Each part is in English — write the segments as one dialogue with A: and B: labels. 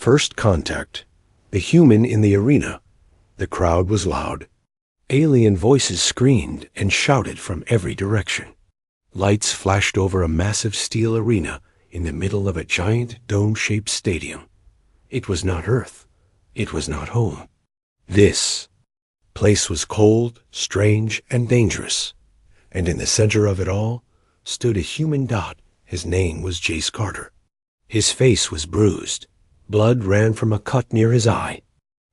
A: First contact. The human in the arena. The crowd was loud. Alien voices screamed and shouted from every direction. Lights flashed over a massive steel arena in the middle of a giant dome-shaped stadium. It was not Earth. It was not home. This place was cold, strange, and dangerous. And in the center of it all stood a human dot. His name was Jace Carter. His face was bruised. Blood ran from a cut near his eye.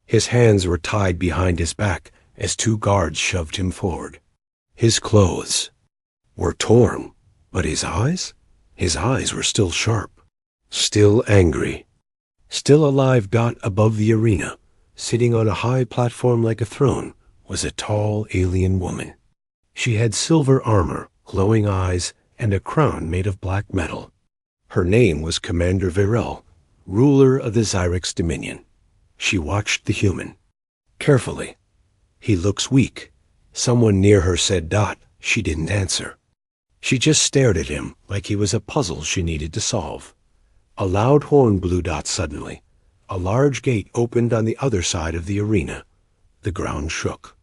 A: His hands were tied behind his back as two guards shoved him forward. His clothes were torn, but his eyes? His eyes were still sharp, still angry. Still alive. Above the arena, sitting on a high platform like a throne, was a tall alien woman. She had silver armor, glowing eyes, and a crown made of black metal. Her name was Commander Virel, ruler of the Xyrix Dominion. She watched the human carefully. He looks weak. Someone near her said. She didn't answer. She just stared at him like he was a puzzle she needed to solve. A loud horn blew. Suddenly, a large gate opened on the other side of the arena. The ground shook.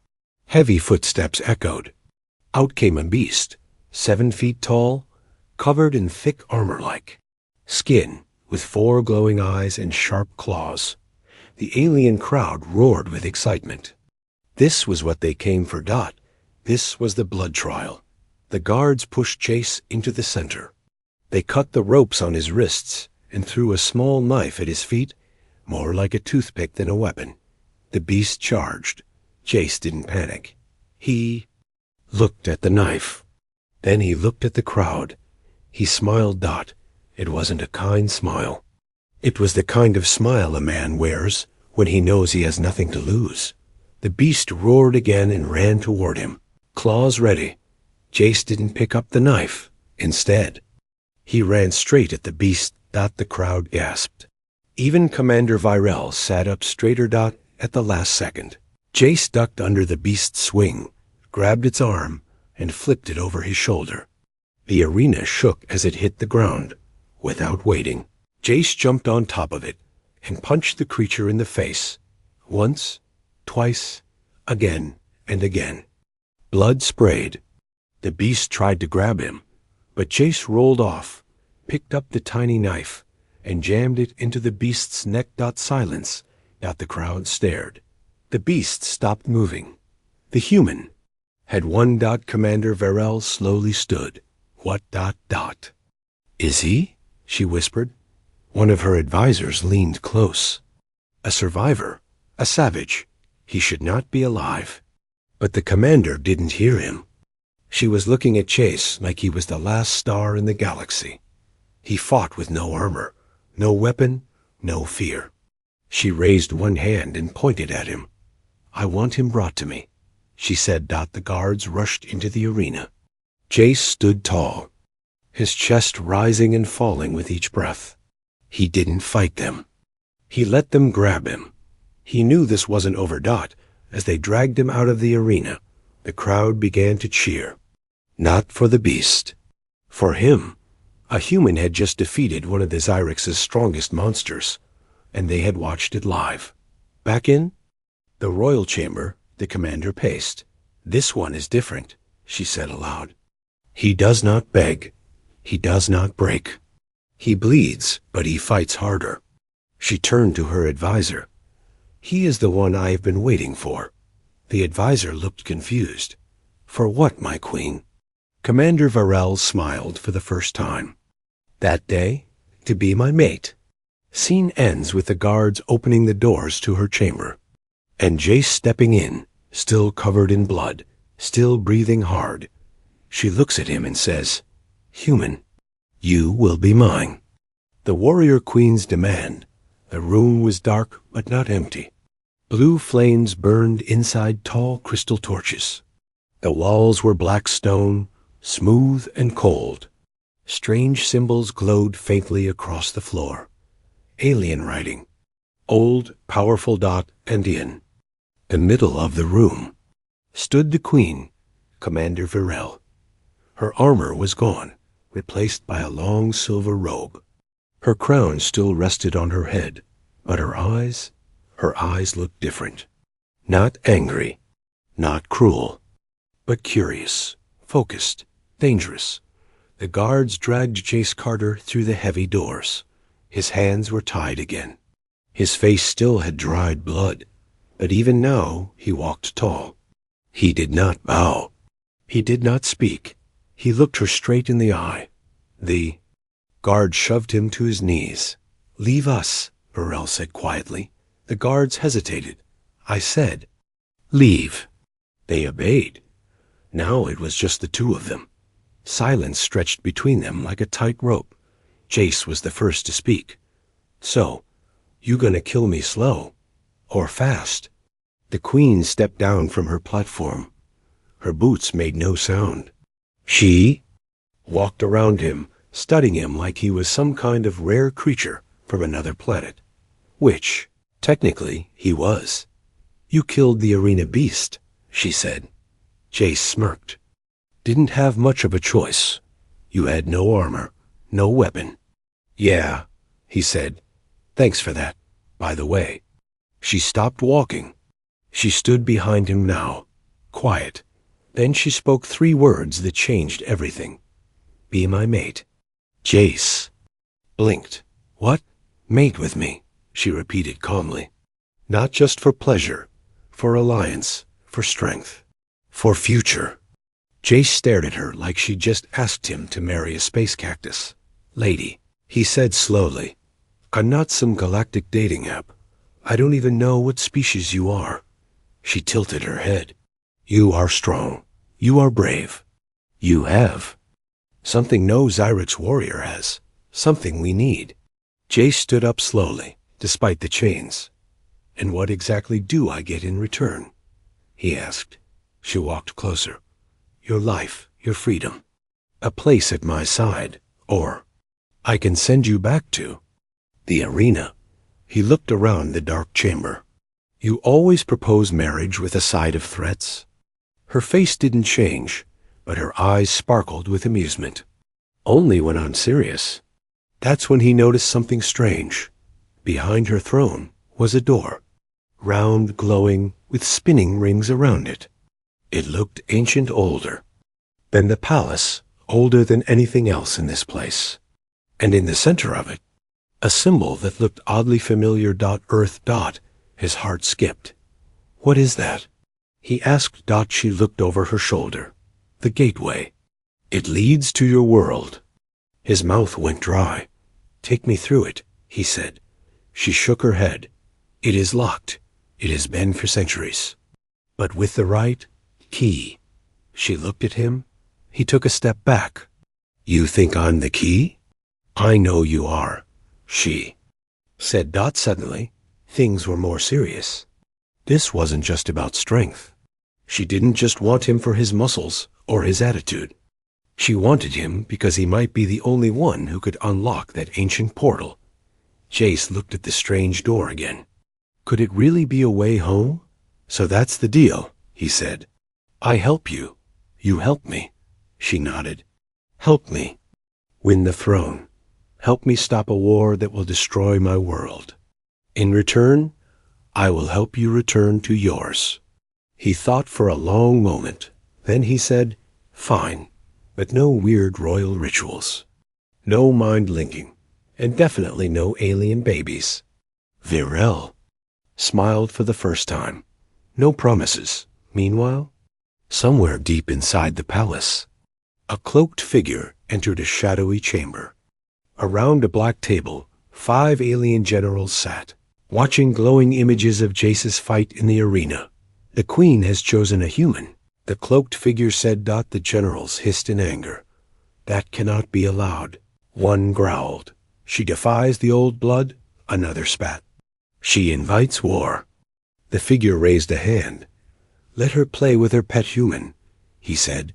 A: Heavy footsteps echoed. Out came a beast, 7 feet tall, covered in thick armor-like skin, with 4 glowing eyes and sharp claws. The alien crowd roared with excitement. This was what they came for. This was the blood trial. The guards pushed Jace into the center. They cut the ropes on his wrists and threw a small knife at his feet, more like a toothpick than a weapon. The beast charged. Jace didn't panic. He looked at the knife. Then he looked at the crowd. He smiled. It wasn't a kind smile. It was the kind of smile a man wears when he knows he has nothing to lose. The beast roared again and ran toward him, claws ready. Jace didn't pick up the knife. Instead, he ran straight at the beast. The crowd gasped. Even Commander Virel sat up straighter. At the last second, Jace ducked under the beast's swing, grabbed its arm, and flipped it over his shoulder. The arena shook as it hit the ground. Without waiting, Jace jumped on top of it and punched the creature in the face. Once, twice, again, and again. Blood sprayed. The beast tried to grab him, but Jace rolled off, picked up the tiny knife, and jammed it into the beast's neck. Silence. The crowd stared. The beast stopped moving. The human had won. Commander Virel slowly stood. What? Is he? She whispered. One of her advisors leaned close. A survivor, a savage. He should not be alive. But the commander didn't hear him. She was looking at Jace like he was the last star in the galaxy. He fought with no armor, no weapon, no fear. She raised one hand and pointed at him. I want him brought to me, she said. The guards rushed into the arena. Jace stood tall, his chest rising and falling with each breath. He didn't fight them. He let them grab him. He knew this wasn't over. As they dragged him out of the arena, the crowd began to cheer. Not for the beast. For him. A human had just defeated one of the Xyrix's strongest monsters, and they had watched it live. Back in the royal chamber, the commander paced. This one is different, she said aloud. He does not beg. He does not break. He bleeds, but he fights harder. She turned to her advisor. He is the one I have been waiting for. The advisor looked confused. For what, my queen? Commander Virel smiled for the first time. That day, to be my mate. Scene ends with the guards opening the doors to her chamber, and Jace stepping in, still covered in blood, still breathing hard. She looks at him and says, Human, you will be mine. The warrior queen's demand. The room was dark but not empty. Blue flames burned inside tall crystal torches. The walls were black stone, smooth and cold. Strange symbols glowed faintly across the floor. Alien writing. Old, powerful. And in the middle of the room stood the queen, Commander Virel. Her armor was gone, replaced by a long silver robe. Her crown still rested on her head, But her eyes looked different. Not angry, not cruel, but curious, focused, dangerous. The guards dragged Jace Carter through the heavy doors. His hands were tied again. His face still had dried blood, but even now he walked tall. He did not bow. He did not speak. He looked her straight in the eye. The guard shoved him to his knees. "Leave us," Burrell said quietly. The guards hesitated. "I said, leave." They obeyed. Now it was just the two of them. Silence stretched between them like a tight rope. Jace was the first to speak. "So, you gonna kill me slow? Or fast?" The queen stepped down from her platform. Her boots made no sound. She walked around him, studying him like he was some kind of rare creature from another planet. Which, technically, he was. "You killed the arena beast," she said. Jace smirked. "Didn't have much of a choice. You had no armor, no weapon." "Yeah," he said. "Thanks for that, by the way." She stopped walking. She stood behind him now, quiet. Then she spoke 3 words that changed everything. "Be my mate." Jace blinked. "What? Mate with me," she repeated calmly. "Not just for pleasure, for alliance, for strength, for future." Jace stared at her like she'd just asked him to marry a space cactus. "Lady," he said slowly, "I'm not some galactic dating app. I don't even know what species you are." She tilted her head. "You are strong. You are brave. You have something no Xyrix warrior has. Something we need." Jace stood up slowly, despite the chains. "And what exactly do I get in return?" he asked. She walked closer. "Your life, your freedom. A place at my side. Or I can send you back to the arena." He looked around the dark chamber. "You always propose marriage with a side of threats?" Her face didn't change, but her eyes sparkled with amusement. "Only when I'm serious." That's when he noticed something strange. Behind her throne was a door, round, glowing, with spinning rings around it. It looked ancient, older than the palace, older than anything else in this place. And in the center of it, a symbol that looked oddly familiar. Earth. His heart skipped. "What is that?" he asked. She looked over her shoulder. "The gateway. It leads to your world." His mouth went dry. "Take me through it," he said. She shook her head. "It is locked. It has been for centuries. But with the right key." She looked at him. He took a step back. "You think I'm the key?" "I know you are," she said. Suddenly, things were more serious. This wasn't just about strength. She didn't just want him for his muscles or his attitude. She wanted him because he might be the only one who could unlock that ancient portal. Jace looked at the strange door again. Could it really be a way home? "So that's the deal," he said. "I help you. You help me." She nodded. "Help me win the throne. Help me stop a war that will destroy my world. In return, I will help you return to yours." He thought for a long moment. Then he said, "Fine, but no weird royal rituals. No mind-linking, and definitely no alien babies." Virel smiled for the first time. No promises. Meanwhile, somewhere deep inside the palace, a cloaked figure entered a shadowy chamber. Around a black table, 5 alien generals sat, watching glowing images of Jace's fight in the arena. "The queen has chosen a human," the cloaked figure said. The generals hissed in anger. "That cannot be allowed." One growled. "She defies the old blood." Another spat. "She invites war." The figure raised a hand. "Let her play with her pet human," he said.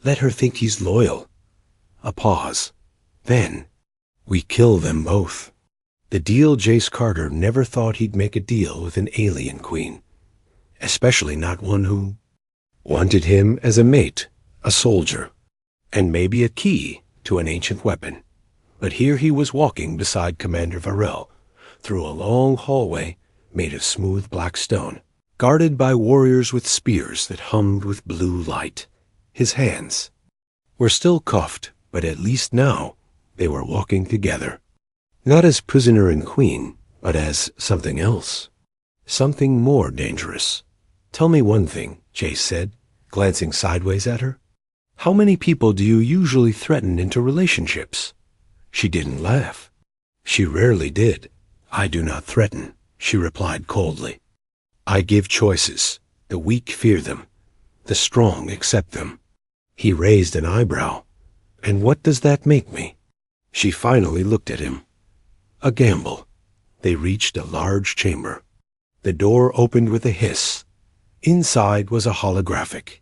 A: "Let her think he's loyal." A pause. Then, "We kill them both." The deal. Jace Carter never thought he'd make a deal with an alien queen, especially not one who wanted him as a mate, a soldier, and maybe a key to an ancient weapon. But here he was walking beside Commander Varel, through a long hallway made of smooth black stone, guarded by warriors with spears that hummed with blue light. His hands were still cuffed, but at least now they were walking together. Not as prisoner and queen, but as something else. Something more dangerous. Tell me one thing, Jace said, glancing sideways at her. How many people do you usually threaten into relationships? She didn't laugh. She rarely did. I do not threaten, she replied coldly. I give choices. The weak fear them. The strong accept them. He raised an eyebrow. And what does that make me? She finally looked at him. A gamble. They reached a large chamber. The door opened with a hiss. Inside was a holographic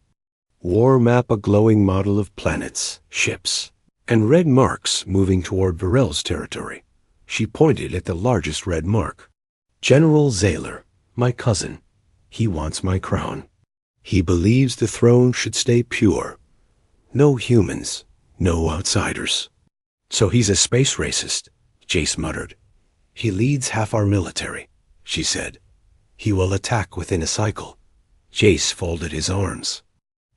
A: war map, a glowing model of planets, ships, and red marks moving toward Varel's territory. She pointed at the largest red mark. General Zaylor, my cousin. He wants my crown. He believes the throne should stay pure. No humans, no outsiders. So he's a space racist, Jace muttered. He leads half our military, she said. He will attack within a cycle. Jace folded his arms.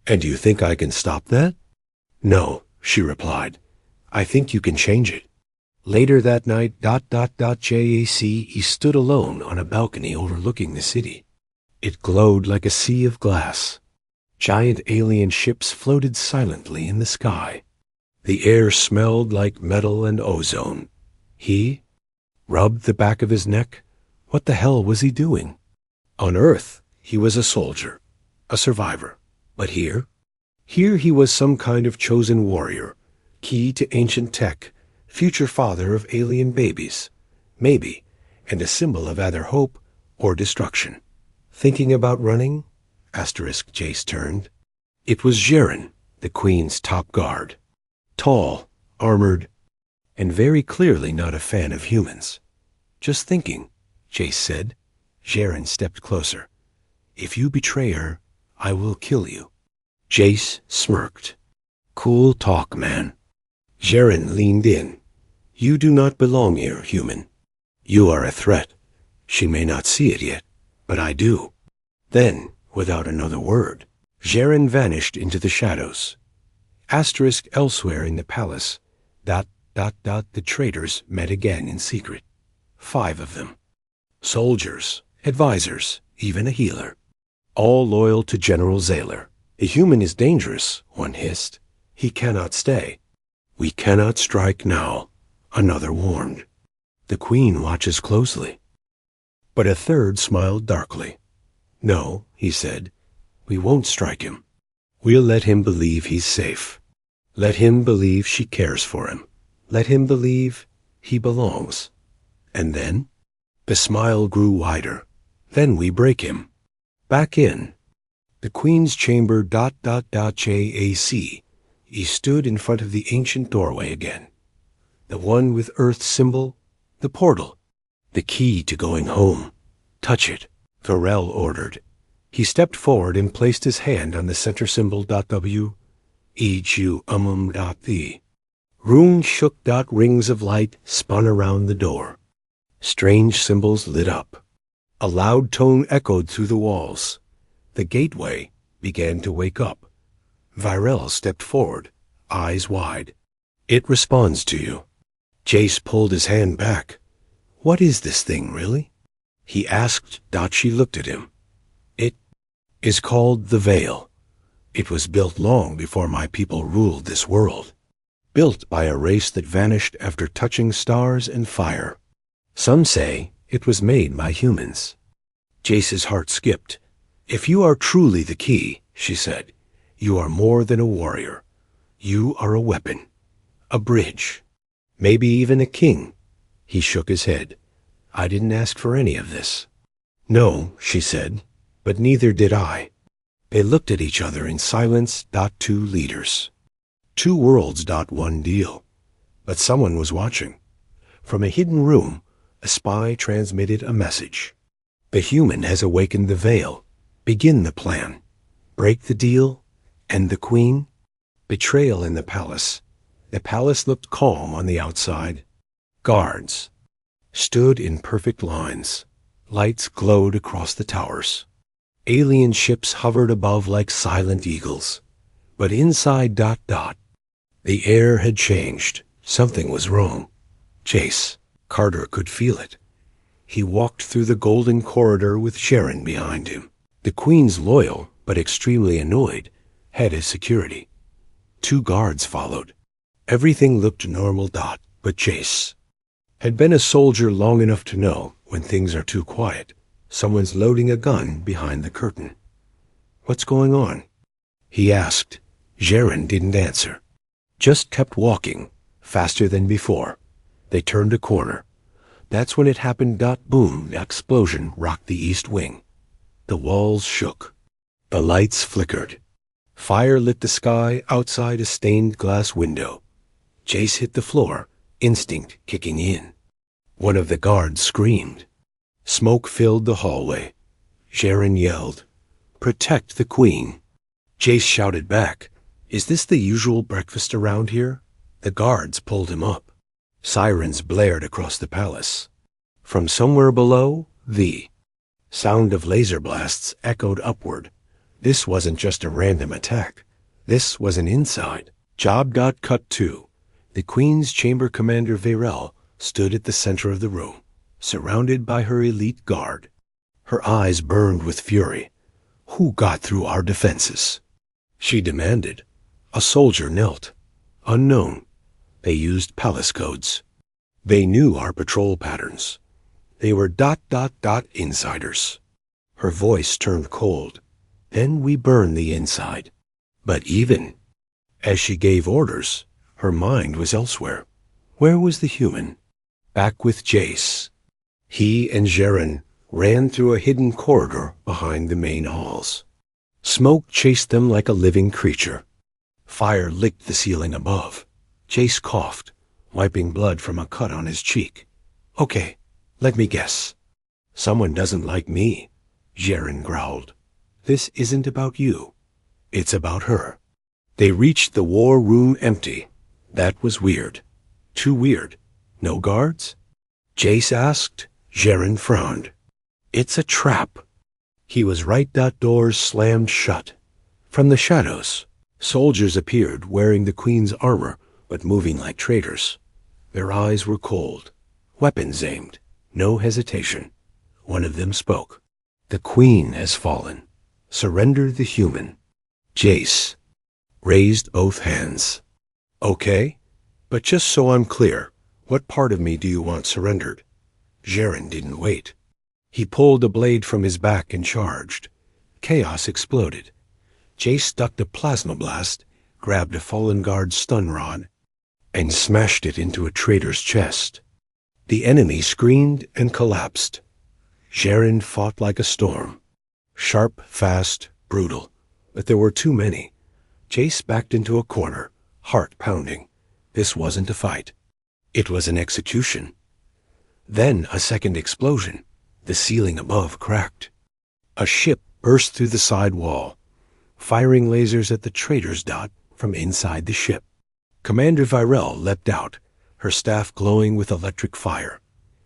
A: And do you think I can stop that? No, she replied. I think you can change it. Later that night, Jace, he stood alone on a balcony overlooking the city. It glowed like a sea of glass. Giant alien ships floated silently in the sky. The air smelled like metal and ozone. He rubbed the back of his neck. What the hell was he doing? On Earth, he was a soldier, a survivor. But here he was some kind of chosen warrior, key to ancient tech, future father of alien babies, maybe, and a symbol of either hope or destruction. Thinking about running? Jace turned. It was Jaren, the Queen's top guard. Tall, armored, and very clearly not a fan of humans. Just thinking, Jace said. Jaren stepped closer. If you betray her, I will kill you. Jace smirked. Cool talk, man. Jaren leaned in. You do not belong here, human. You are a threat. She may not see it yet, but I do. Then, without another word, Jaren vanished into the shadows. Elsewhere in the palace, the traitors met again in secret. 5 of them. Soldiers, advisors, even a healer. All loyal to General Zaylor. A human is dangerous, one hissed. He cannot stay. We cannot strike now, another warned. The Queen watches closely. But a third smiled darkly. No, he said, we won't strike him. We'll let him believe he's safe. Let him believe she cares for him. Let him believe he belongs. And then? The smile grew wider. Then we break him. Back in. The Queen's chamber, Jace. He stood in front of the ancient doorway again. The one with Earth's symbol, the portal, the key to going home. Touch it, Varel ordered. He stepped forward and placed his hand on the center symbol, W. The. Runes shook. Rings of light spun around the door. Strange symbols lit up. A loud tone echoed through the walls. The gateway began to wake up. Varel stepped forward, eyes wide. It responds to you. Jace pulled his hand back. What is this thing, really? He asked. She looked at him. It is called the Veil. It was built long before my people ruled this world. Built by a race that vanished after touching stars and fire. Some say it was made by humans. Jace's heart skipped. If you are truly the key, she said, you are more than a warrior. You are a weapon, a bridge, maybe even a king. He shook his head. I didn't ask for any of this. No, she said, but neither did I. They looked at each other in silence. 2 leaders. 2 worlds. 1 deal. But someone was watching. From a hidden room, a spy transmitted a message. The human has awakened the Veil. Begin the plan. Break the deal. And the Queen? Betrayal in the palace. The palace looked calm on the outside. Guards. stood in perfect lines. Lights glowed across the towers. Alien ships hovered above like silent eagles. But inside ... the air had changed. Something was wrong. Jace Carter could feel it. He walked through the golden corridor with Sharon behind him. The Queen's loyal, but extremely annoyed, head of security. 2 guards followed. Everything looked normal ... but Jace had been a soldier long enough to know when things are too quiet, someone's loading a gun behind the curtain. "What's going on?" he asked. Sharon didn't answer, just kept walking, faster than before. They turned a corner. That's when it happened. Boom, the explosion rocked the east wing. The walls shook. The lights flickered. Fire lit the sky outside a stained glass window. Jace hit the floor, instinct kicking in. One of the guards screamed. Smoke filled the hallway. Sharon yelled, "Protect the Queen." Jace shouted back, "Is this the usual breakfast around here?" The guards pulled him up. Sirens blared across the palace. From somewhere below, the sound of laser blasts echoed upward. This wasn't just a random attack. This was an inside job. Cut 2. The Queen's chamber commander Virel stood at the center of the room, surrounded by her elite guard. Her eyes burned with fury. "Who got through our defenses?" she demanded. A soldier knelt. "Unknown. They used palace codes. They knew our patrol patterns. They were ... insiders." Her voice turned cold. "Then we burned the inside." But even as she gave orders, her mind was elsewhere. Where was the human? Back with Jace. He and Sharon ran through a hidden corridor behind the main halls. Smoke chased them like a living creature. Fire licked the ceiling above. Jace coughed, wiping blood from a cut on his cheek. "Okay, let me guess. Someone doesn't like me," Sharon growled. "This isn't about you. It's about her." They reached the war room empty. That was weird. Too weird. No guards? Jace asked. Sharon frowned. "It's a trap." He was right. Doors slammed shut. From the shadows, soldiers appeared wearing the Queen's armor, but moving like traitors. Their eyes were cold. Weapons aimed. No hesitation. One of them spoke. "The Queen has fallen. Surrender the human." Jace raised both hands. "Okay, but just so I'm clear, what part of me do you want surrendered?" Sharon didn't wait. He pulled a blade from his back and charged. Chaos exploded. Jace ducked a plasma blast, grabbed a fallen guard's stun rod, and smashed it into a traitor's chest. The enemy screamed and collapsed. Sharon fought like a storm. Sharp, fast, brutal. But there were too many. Jace backed into a corner, heart pounding. This wasn't a fight. It was an execution. Then a second explosion. The ceiling above cracked. A ship burst through the side wall, firing lasers at the traitors. From inside the ship. Commander Virel leapt out, her staff glowing with electric fire.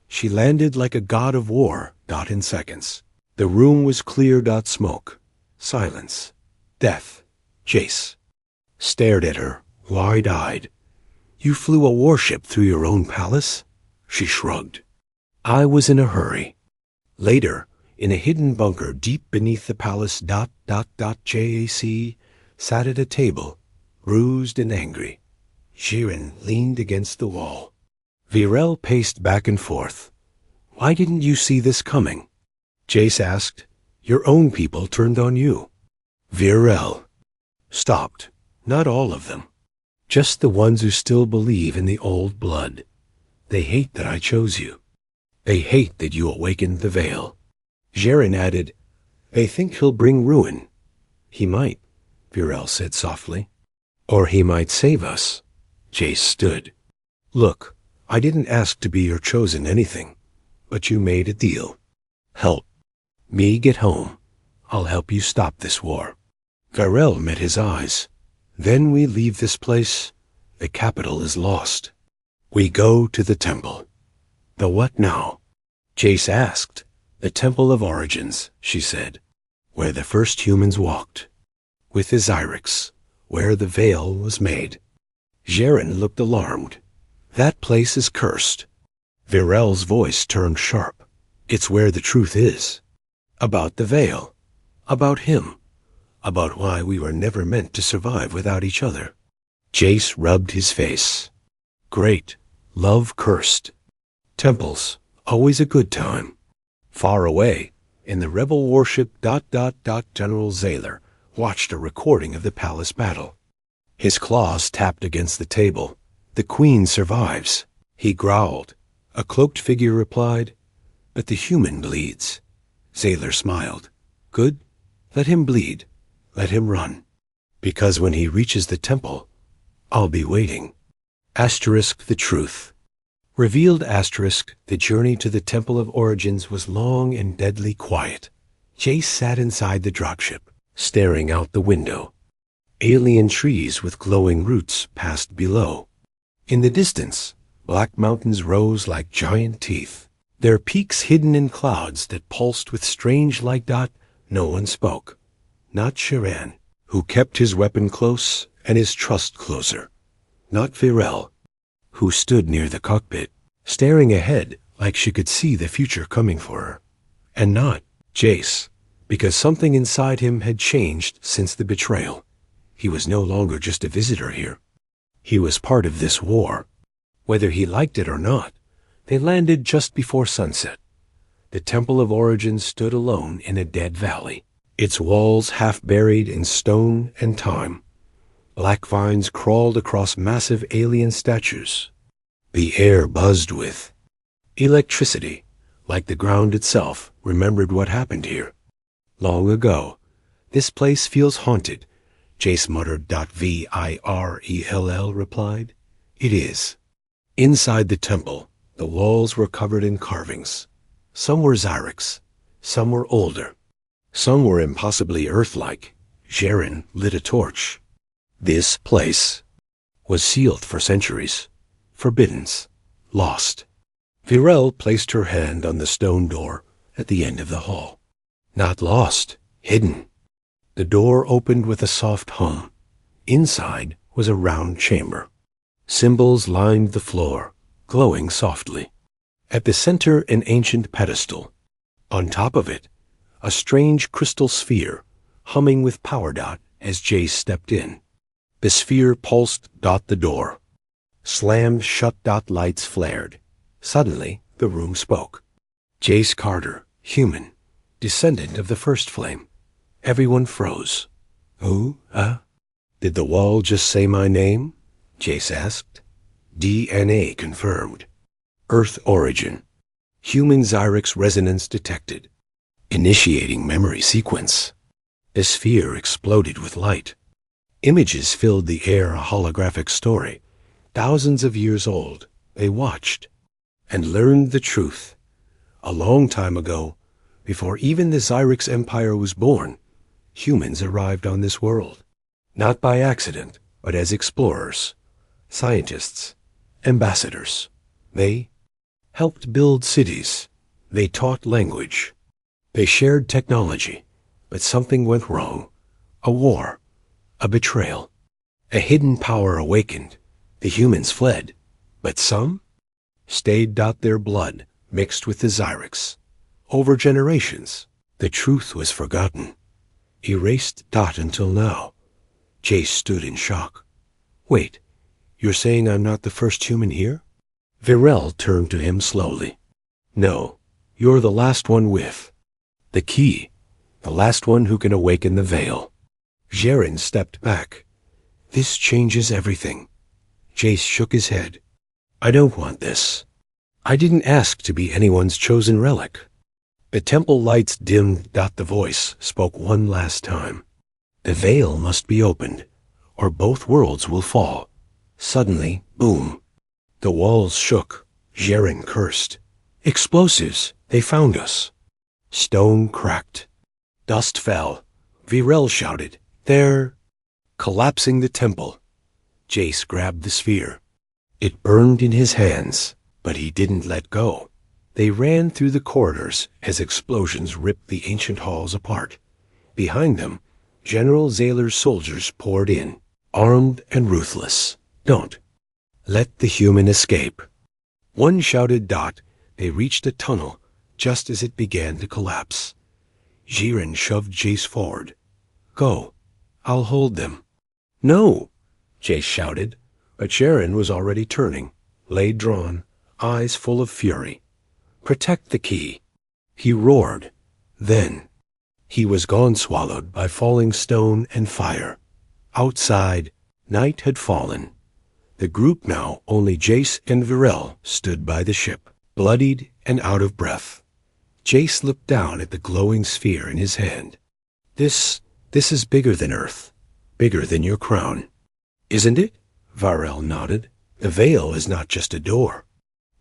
A: She landed like a god of war. In seconds. The room was clear. Smoke. Silence. Death. Jace stared at her, wide-eyed. "You flew a warship through your own palace?" She shrugged. "I was in a hurry." Later, in a hidden bunker deep beneath the palace. Jace sat at a table, bruised and angry. Sharon leaned against the wall. Virel paced back and forth. "Why didn't you see this coming?" Jace asked. "Your own people turned on you." Virel stopped. "Not all of them. Just the ones who still believe in the old blood. They hate that I chose you. They hate that you awakened the veil." Sharon added, "They think he'll bring ruin." "He might," Virel said softly. "Or he might save us." Jace stood. "Look, I didn't ask to be your chosen anything, but you made a deal. Help me get home. I'll help you stop this war." Virel met his eyes. "Then we leave this place. The capital is lost. We go to the temple." The what now? Jace asked. The Temple of Origins, she said, where the first humans walked. With the Zyrex, where the veil was made. Jaren looked alarmed. That place is cursed. Virel's voice turned sharp. It's where the truth is. About the veil. About him. About why we were never meant to survive without each other. Jace rubbed his face. Great. Love cursed. Temples. Always a good time. Far away, in the rebel warship ... General Zaylor watched a recording of the palace battle. His claws tapped against the table. The queen survives. He growled. A cloaked figure replied, but the human bleeds. Zaylor smiled. Good. Let him bleed. Let him run. Because when he reaches the temple, I'll be waiting. Asterisk the truth. Revealed asterisk, the journey to the Temple of Origins was long and deadly quiet. Jace sat inside the dropship, staring out the window. Alien trees with glowing roots passed below. In the distance, black mountains rose like giant teeth, their peaks hidden in clouds that pulsed with strange light. No one spoke. Not Shiran, who kept his weapon close and his trust closer. Not Virel, who stood near the cockpit, staring ahead like she could see the future coming for her. And not Jace, because something inside him had changed since the betrayal. He was no longer just a visitor here. He was part of this war. Whether he liked it or not, they landed just before sunset. The Temple of Origins stood alone in a dead valley, its walls half buried in stone and time. Black vines crawled across massive alien statues. The air buzzed with electricity, like the ground itself remembered what happened here. Long ago. This place feels haunted, Jace muttered. Virell replied. It is. Inside the temple, the walls were covered in carvings. Some were Zyrex, some were older. Some were impossibly Earth-like. Jaren lit a torch. This place was sealed for centuries. Forbidden. Lost. Virel placed her hand on the stone door at the end of the hall. Not lost. Hidden. The door opened with a soft hum. Inside was a round chamber. Symbols lined the floor, glowing softly. At the center, an ancient pedestal. On top of it, a strange crystal sphere, humming with power. As Jace stepped in. The sphere pulsed. The door slammed shut. Lights flared. Suddenly, the room spoke. Jace Carter, human, descendant of the first flame. Everyone froze. Who? Did the wall just say my name? Jace asked. DNA confirmed. Earth origin. Human Zyrex resonance detected. Initiating memory sequence. The sphere exploded with light. Images filled the air, a holographic story. Thousands of years old, they watched and learned the truth. A long time ago, before even the Zyrex Empire was born, humans arrived on this world. Not by accident, but as explorers, scientists, ambassadors. They helped build cities. They taught language. They shared technology. But something went wrong. A war. A betrayal. A hidden power awakened. The humans fled. But some stayed. Their blood mixed with the Zyrex. Over generations, the truth was forgotten. Erased. Until now. Jace stood in shock. Wait, you're saying I'm not the first human here? Virel turned to him slowly. No, you're the last one with the key. The last one who can awaken the veil. Jaren stepped back. This changes everything. Jace shook his head. I don't want this. I didn't ask to be anyone's chosen relic. The temple lights dimmed. The voice spoke one last time. The veil must be opened, or both worlds will fall. Suddenly, boom. The walls shook. Jaren cursed. Explosives. They found us. Stone cracked. Dust fell. Virel shouted. They're collapsing the temple. Jace grabbed the sphere. It burned in his hands, but he didn't let go. They ran through the corridors as explosions ripped the ancient halls apart. Behind them, General Zayler's soldiers poured in, armed and ruthless. Don't let the human escape. One shouted. They reached a tunnel just as it began to collapse. Jiren shoved Jace forward. Go. I'll hold them. No, Jace shouted, but Jiren was already turning, blade drawn, eyes full of fury. Protect the key. He roared. Then he was gone, swallowed by falling stone and fire. Outside, night had fallen. The group now, only Jace and Virel, stood by the ship, bloodied and out of breath. Jace looked down at the glowing sphere in his hand. This is bigger than Earth, bigger than your crown. Isn't it? Virel nodded. The veil is not just a door.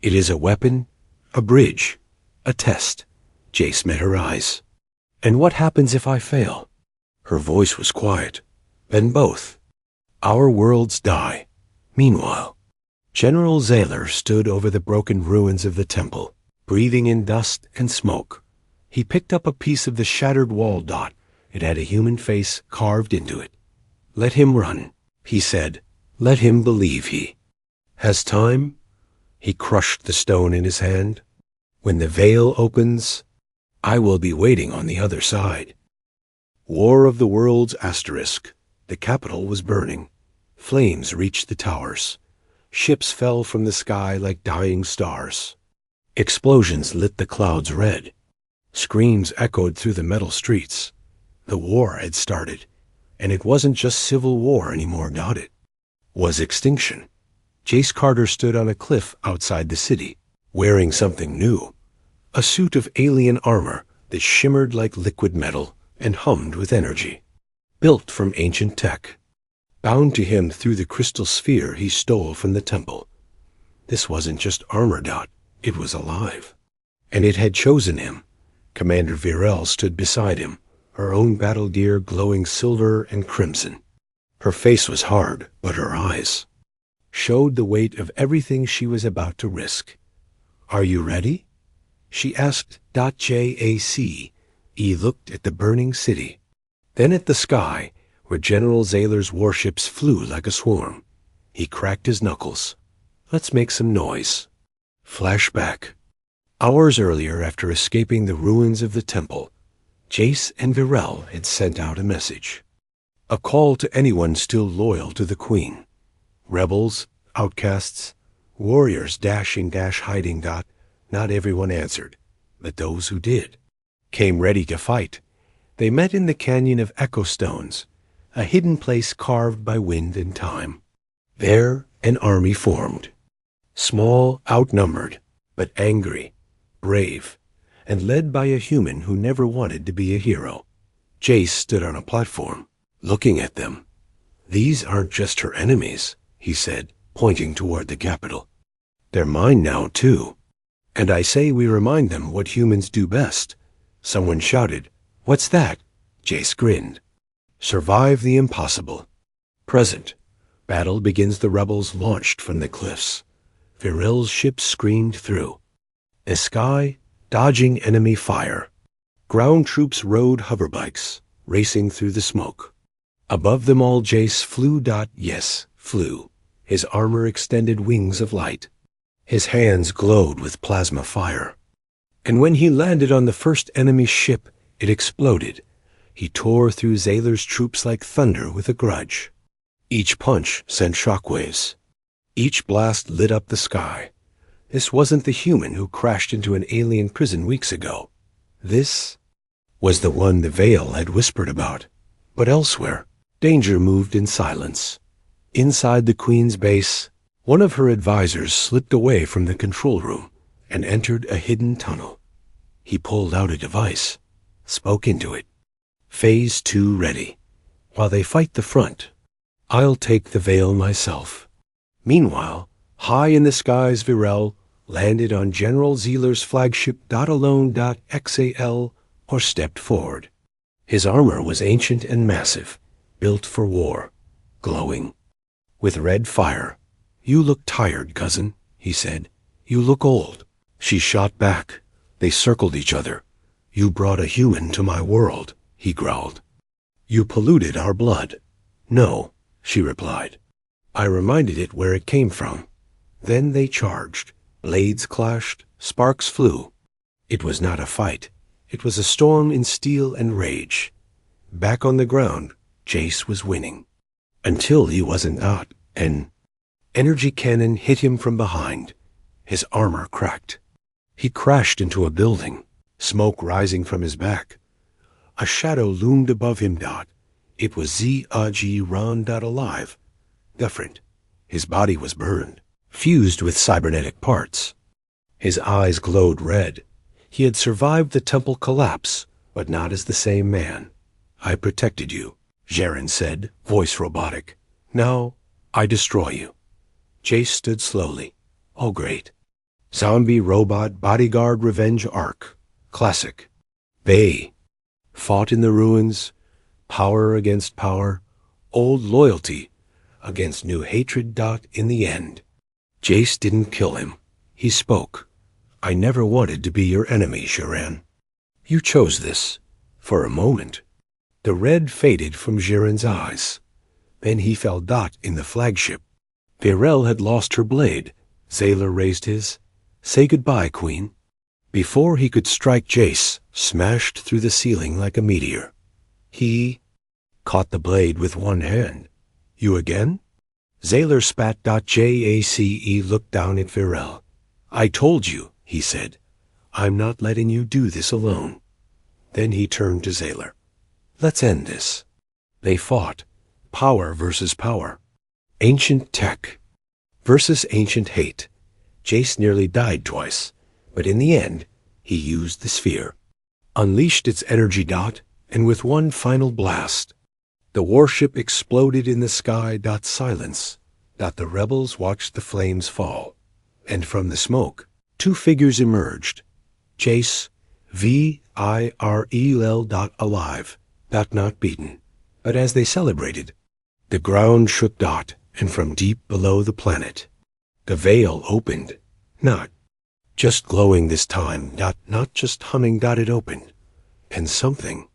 A: It is a weapon, a bridge, a test. Jace met her eyes. And what happens if I fail? Her voice was quiet. Then both. Our worlds die. Meanwhile, General Zayler stood over the broken ruins of the temple, breathing in dust and smoke. He picked up a piece of the shattered wall. It had a human face carved into it. Let him run, he said. Let him believe he has time. He crushed the stone in his hand. When the veil opens, I will be waiting on the other side. War of the Worlds *. The capital was burning. Flames reached the towers. Ships fell from the sky like dying stars. Explosions lit the clouds red. Screams echoed through the metal streets. The war had started, and it wasn't just civil war anymore. It was extinction. Jace Carter stood on a cliff outside the city, wearing something new, a suit of alien armor that shimmered like liquid metal and hummed with energy, built from ancient tech. Bound to him through the crystal sphere he stole from the temple. This wasn't just armor. It was alive. And it had chosen him. Commander Virel stood beside him, her own battle gear glowing silver and crimson. Her face was hard, but her eyes showed the weight of everything she was about to risk. Are you ready? She asked. Jace. He looked at the burning city, then at the sky, where General Zayler's warships flew like a swarm. He cracked his knuckles. Let's make some noise. Flashback. Hours earlier, after escaping the ruins of the temple, Jace and Virel had sent out a message. A call to anyone still loyal to the Queen. Rebels, outcasts, warriors hiding. Not everyone answered, but those who did came ready to fight. They met in the Canyon of Echo Stones, a hidden place carved by wind and time. There an army formed. Small, outnumbered, but angry, brave, and led by a human who never wanted to be a hero. Jace stood on a platform, looking at them. These aren't just her enemies, he said, pointing toward the capital. They're mine now, too. And I say we remind them what humans do best. Someone shouted. What's that? Jace grinned. Survive the impossible. Present. Battle begins. The rebels launched from the cliffs. Virel's ship screamed through. The sky, dodging enemy fire. Ground troops rode hoverbikes, racing through the smoke. Above them all Jace flew. Yes, flew. His armor extended wings of light. His hands glowed with plasma fire. And when he landed on the first enemy ship, it exploded. He tore through Zayler's troops like thunder with a grudge. Each punch sent shockwaves. Each blast lit up the sky. This wasn't the human who crashed into an alien prison weeks ago. This was the one the Veil had whispered about. But elsewhere, danger moved in silence. Inside the Queen's base, one of her advisors slipped away from the control room and entered a hidden tunnel. He pulled out a device, spoke into it. Phase 2 ready. While they fight the front, I'll take the Veil myself. Meanwhile, high in the skies, Virel landed on General Zayler's flagship .alone.xal or stepped forward. His armor was ancient and massive, built for war, glowing with red fire. You look tired, cousin, he said. You look old. She shot back. They circled each other. You brought a human to my world, he growled. You polluted our blood. No, she replied. I reminded it where it came from. Then they charged. Blades clashed. Sparks flew. It was not a fight. It was a storm in steel and rage. Back on the ground, Jace was winning. Until he wasn't out. An energy cannon hit him from behind. His armor cracked. He crashed into a building, smoke rising from his back. A shadow loomed above him. It was Z.A.G. Ron. Alive. Different. His body was burned, fused with cybernetic parts. His eyes glowed red. He had survived the temple collapse, but not as the same man. I protected you, Jaren said, voice robotic. Now, I destroy you. Jace stood slowly. Oh, great. Zombie robot bodyguard revenge arc. Classic. They fought in the ruins, power against power, old loyalty against new hatred. In the end, Jace didn't kill him. He spoke. I never wanted to be your enemy, Jaren. You chose this. For a moment. The red faded from Jaren's eyes. Then he fell. In the flagship. Virel had lost her blade. Zaylor raised his. Say goodbye, Queen. Before he could strike, Jace smashed through the ceiling like a meteor. He caught the blade with one hand. You again? Zaylor spat. Jace looked down at Virel. I told you, he said. I'm not letting you do this alone. Then he turned to Zaylor. Let's end this. They fought. Power versus power. Ancient tech versus ancient hate. Jace nearly died twice, but in the end, he used the sphere. Unleashed its energy. And with one final blast, the warship exploded in the sky. Silence. The rebels watched the flames fall. And from the smoke, two figures emerged. Jace, Virel. Alive. Not beaten. But as they celebrated, the ground shook. And from deep below the planet, the veil opened. Not just glowing this time. Not just humming. It opened. And something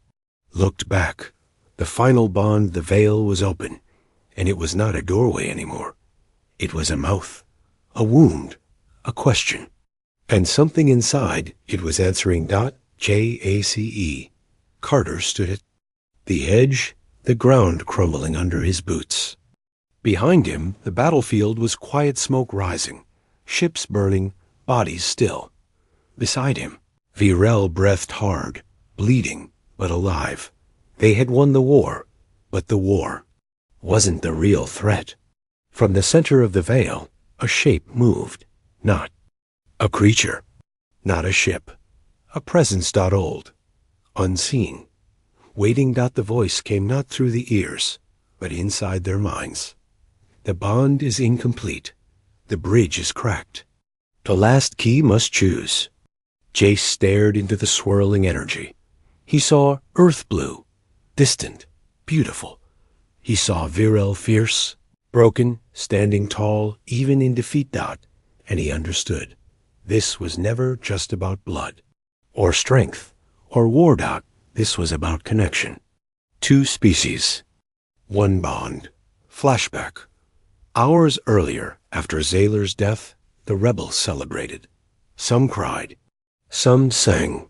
A: looked back. The final bond. The veil was open. And it was not a doorway anymore. It was a mouth. A wound. A question. And something inside. It was answering. Jace. Carter stood at the edge, the ground crumbling under his boots. Behind him, the battlefield was quiet, smoke rising, ships burning, bodies still. Beside him, Virel breathed hard, bleeding, but alive. They had won the war, but the war wasn't the real threat. From the center of the veil, a shape moved. Not a creature, not a ship, a presence. Old, unseen, waiting. The voice came not through the ears, but inside their minds. The bond is incomplete. The bridge is cracked. The last key must choose. Jace stared into the swirling energy. He saw earth blue, distant, beautiful. He saw Virel fierce, broken, standing tall, even in defeat. And he understood. This was never just about blood, or strength, or war. This was about connection. Two species. One bond. Flashback. Hours earlier, after Zaylor's death, the rebels celebrated. Some cried. Some sang.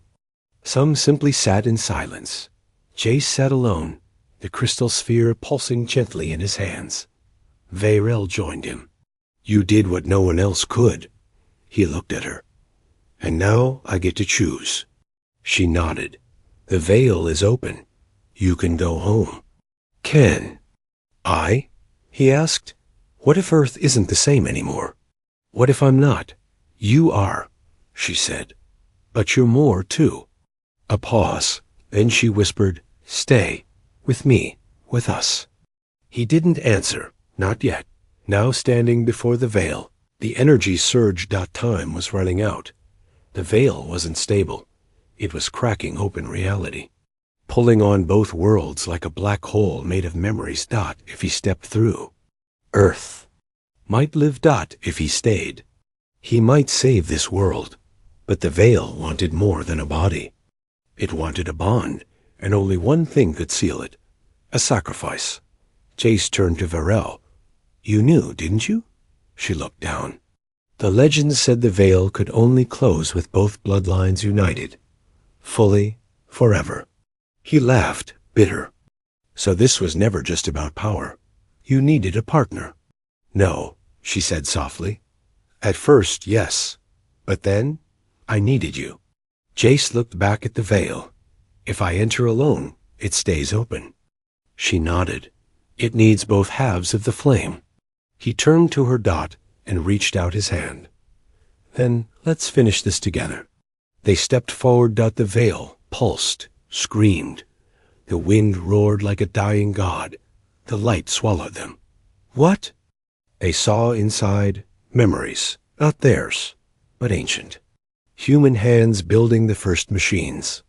A: Some simply sat in silence. Jace sat alone, the crystal sphere pulsing gently in his hands. Virel joined him. You did what no one else could. He looked at her. And now I get to choose. She nodded. The veil is open. You can go home. Can I? He asked. What if Earth isn't the same anymore? What if I'm not? You are, she said. But you're more, too. A pause. Then she whispered, Stay. With me. With us. He didn't answer. Not yet. Now standing before the veil, the energy surged. Time was running out. The veil wasn't stable. It was cracking open reality, pulling on both worlds like a black hole made of memories. If he stepped through, Earth might live. If he stayed, he might save this world, But the veil wanted more than a body. It wanted a bond, and only one thing could seal it: a sacrifice. Jace turned to Varel. "You knew, didn't you?" She looked down. The legend said the veil could only close with both bloodlines united, fully, forever. He laughed, bitter. "So this was never just about power. You needed a partner." "No," she said softly. "At first, yes. But then, I needed you." Jace looked back at the veil. "If I enter alone, it stays open." She nodded. "It needs both halves of the flame." He turned to her Dot and reached out his hand. "Then let's finish this together." They stepped forward. The veil pulsed, screamed. The wind roared like a dying god. The light swallowed them. "What?" They saw inside memories, not theirs, but ancient. Human hands building the first machines.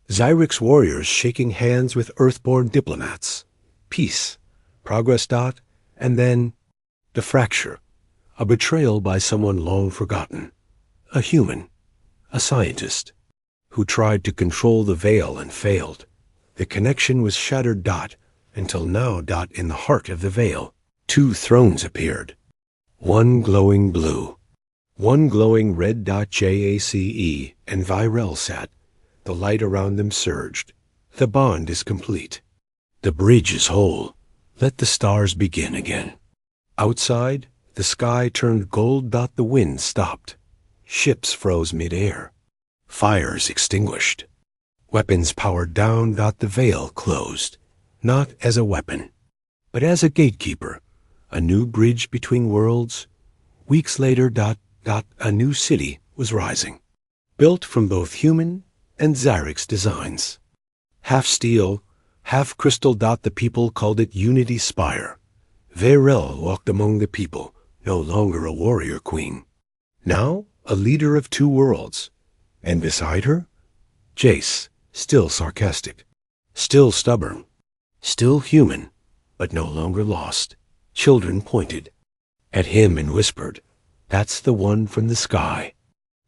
A: Zyric's warriors shaking hands with Earthborn diplomats. Peace, progress. And then the fracture. A betrayal by someone long forgotten. A human, a scientist, who tried to control the veil and failed. The connection was shattered. Until now. In the heart of the veil, two thrones appeared. One glowing blue, one glowing red. Jace and Varel sat. The light around them surged. The bond is complete. The bridge is whole. Let the stars begin again. Outside, the sky turned gold. The wind stopped. Ships froze mid-air. Fires extinguished. Weapons powered down. The veil closed, not as a weapon, but as a gatekeeper. A new bridge between worlds. Weeks later. A new city was rising, built from both human and Zyric's designs. Half steel, half crystal. The people called it Unity Spire. Varel walked among the people, no longer a warrior queen. Now a leader of two worlds. And beside her, Jace, still sarcastic, still stubborn, still human, but no longer lost. Children pointed at him and whispered, "That's the one from the sky."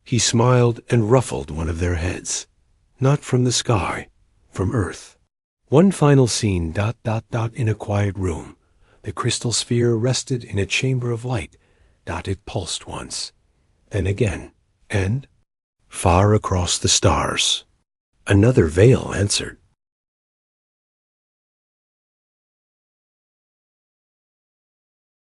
A: He smiled and ruffled one of their heads. "Not from the sky, from Earth." One final scene. In a quiet room. The crystal sphere rested in a chamber of light. It pulsed once, then again, and far across the stars, another veil answered.